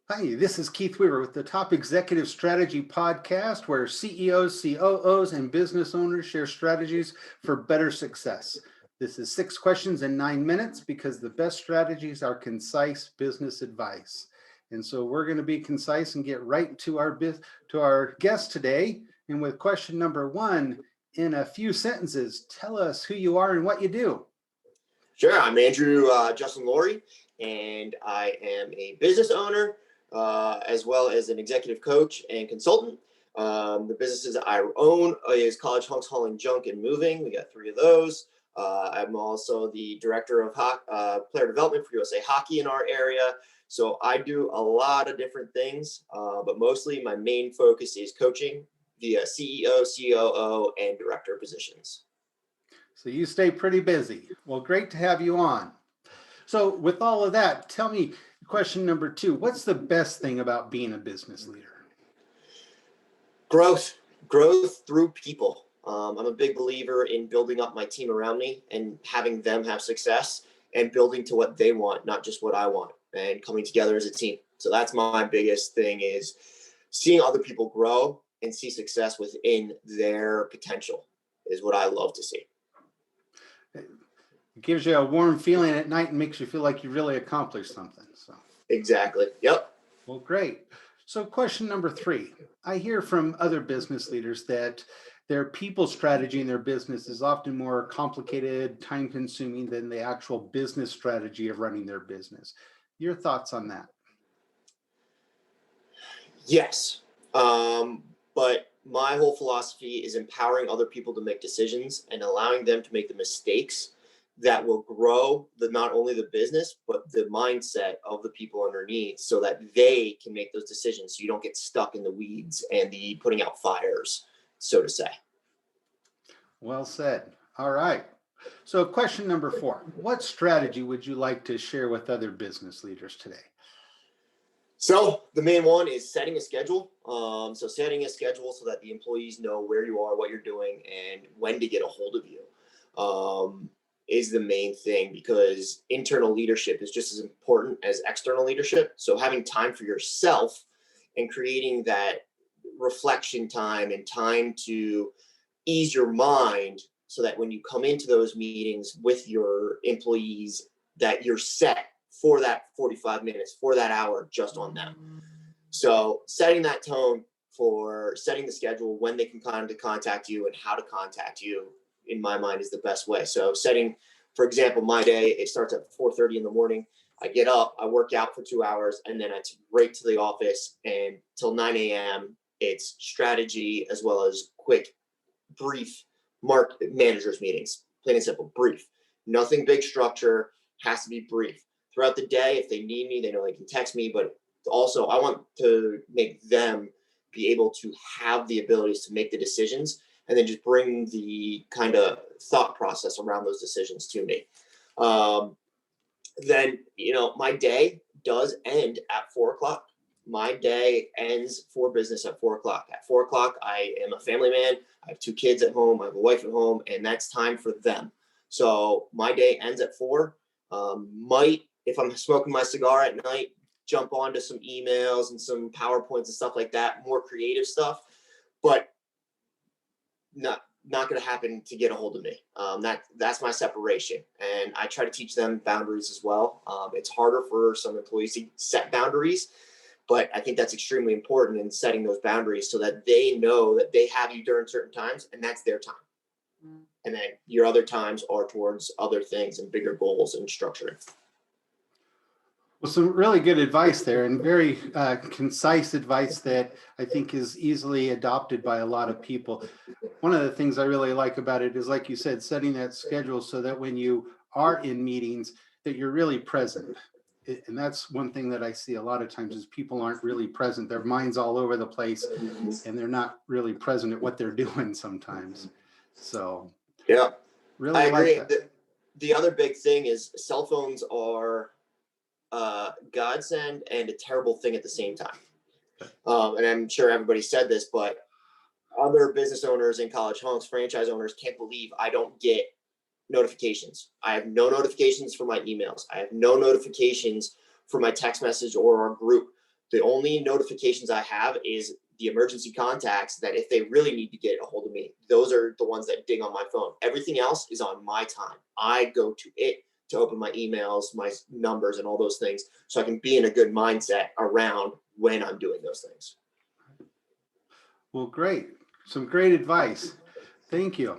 Hi, this is Keith Weaver with the Top Executive Strategy Podcast, where CEOs, COOs, and business owners share strategies for better success. This is 6 questions in 9 minutes because the best strategies are concise business advice. And so we're going to be concise and get right to our guest today. And with question number 1, in a few sentences, tell us who you are and what you do. Sure. I'm Andrew Justin Lawrie, and I am a business owner as well as an executive coach and consultant. The businesses I own is College Hunks Hauling Junk and Moving. We got 3 of those. I'm also the director of player development for USA Hockey in our area. So I do a lot of different things, but mostly my main focus is coaching via CEO, COO, and director positions. So you stay pretty busy. Well, great to have you on. So with all of that, tell me, question number 2, what's the best thing about being a business leader? Growth through people. I'm a big believer in building up my team around me and having them have success and building to what they want, not just what I want, and coming together as a team. So that's my biggest thing, is seeing other people grow and see success within their potential is what I love to see. It gives you a warm feeling at night and makes you feel like you really accomplished something. So Exactly. Yep. Well, great. So question number 3, I hear from other business leaders that their people strategy in their business is often more complicated, time consuming than the actual business strategy of running their business. Your thoughts on that? Yes. But my whole philosophy is empowering other people to make decisions and allowing them to make the mistakes that will grow not only the business, but the mindset of the people underneath, so that they can make those decisions. So you don't get stuck in the weeds and the putting out fires, so to say. Well said. All right. So question number 4, what strategy would you like to share with other business leaders today? So the main one is setting a schedule. So setting a schedule so that the employees know where you are, what you're doing, and when to get a hold of you. Is the main thing, because internal leadership is just as important as external leadership. So having time for yourself and creating that reflection time and time to ease your mind, so that when you come into those meetings with your employees, that you're set for that 45 minutes, for that hour, just on them. So setting that tone for setting the schedule, when they can kind of contact you and how to contact you, in my mind, is the best way. So setting, for example, my day, it starts at 4:30 in the morning. I get up, I work out for 2 hours, and then it's right to the office, and till 9 a.m. it's strategy as well as quick, brief managers meetings. Plain and simple, brief. Nothing big structure, has to be brief. Throughout the day, if they need me, they know they can text me, but also I want to make them be able to have the abilities to make the decisions, and then just bring the kind of thought process around those decisions to me. Then, my day does end at 4:00. My day ends for business at 4:00. At 4:00, I am a family man. I have 2 kids at home. I have a wife at home, and that's time for them. So my day ends at 4. If I'm smoking my cigar at night, jump onto some emails and some PowerPoints and stuff like that, more creative stuff, but not going to happen to get a hold of me. That's my separation. And I try to teach them boundaries as well. It's harder for some employees to set boundaries, but I think that's extremely important in setting those boundaries, so that they know that they have you during certain times, and that's their time. And then your other times are towards other things and bigger goals and structuring. Well, some really good advice there, and very concise advice that I think is easily adopted by a lot of people. One of the things I really like about it is, like you said, setting that schedule so that when you are in meetings, that you're really present. And that's one thing that I see a lot of times, is people aren't really present. Their mind's all over the place, and they're not really present at what they're doing sometimes. So yeah, really, I agree. like that. The other big thing is cell phones are godsend and a terrible thing at the same time. And I'm sure everybody said this, but other business owners and College Hunks franchise owners can't believe I don't get notifications. I have no notifications for my emails. I have no notifications for my text message or our group. The only notifications I have is the emergency contacts that if they really need to get a hold of me, those are the ones that ding on my phone. Everything else is on my time. I go to it to open my emails, my numbers, and all those things, so I can be in a good mindset around when I'm doing those things. Well, great. Some great advice. Thank you.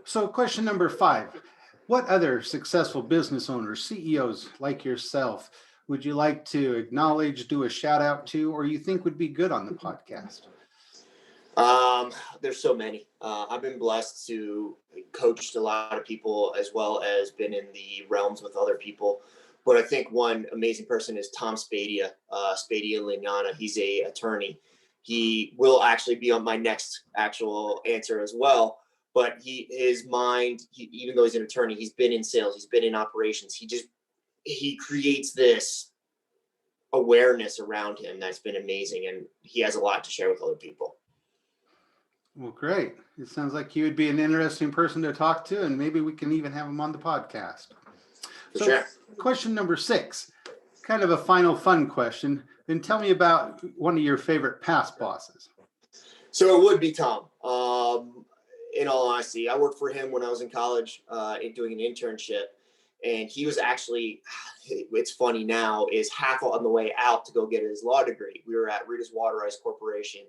So question number 5, what other successful business owners, CEOs like yourself, would you like to acknowledge, do a shout out to, or you think would be good on the podcast? There's so many. I've been blessed to coach a lot of people as well as been in the realms with other people. But I think one amazing person is Tom Spadia, Spadia Lignana. He's a attorney. He will actually be on my next actual answer as well. But his mind, even though he's an attorney, he's been in sales, he's been in operations. He creates this awareness around him that's been amazing, and he has a lot to share with other people. Well, great. It sounds like he would be an interesting person to talk to, and maybe we can even have him on the podcast. For sure. Question number 6, kind of a final fun question. Then tell me about one of your favorite past bosses. So it would be Tom. In all honesty, I worked for him when I was in college, doing an internship, and he was actually, it's funny now, is half on the way out to go get his law degree. We were at Rita's Water Ice Corporation,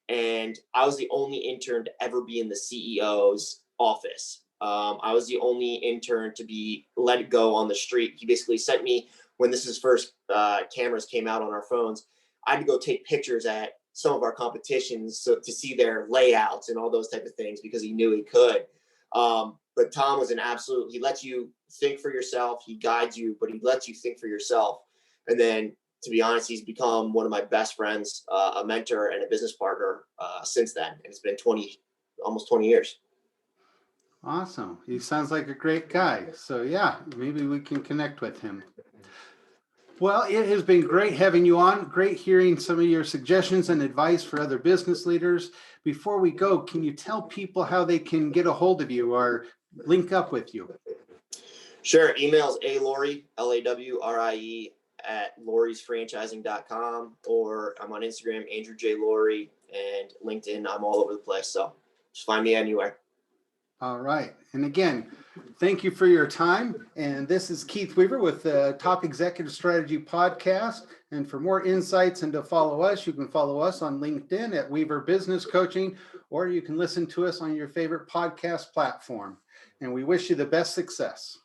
and I was the only intern to ever be in the CEO's office. I was the only intern to be let go on the street. He basically sent me, when this is first cameras came out on our phones, I had to go take pictures at some of our competitions to see their layouts and all those type of things because he knew he could. But Tom was he lets you think for yourself. He guides you, but he lets you think for yourself. And then, to be honest, he's become one of my best friends, a mentor and a business partner since then. And it's been almost 20 years. Awesome. He sounds like a great guy. So yeah, maybe we can connect with him. Well, it has been great having you on. Great hearing some of your suggestions and advice for other business leaders. Before we go, can you tell people how they can get a hold of you or link up with you? Sure. Email's Lawrie, Lawrie @lawriesfranchising.com, or I'm on Instagram, Andrew J. Lawrie, and LinkedIn. I'm all over the place. So just find me anywhere. All right. And again, thank you for your time. And this is Keith Weaver with the Top Executive Strategy Podcast. And for more insights and to follow us, you can follow us on LinkedIn at Weaver Business Coaching, or you can listen to us on your favorite podcast platform. And we wish you the best success.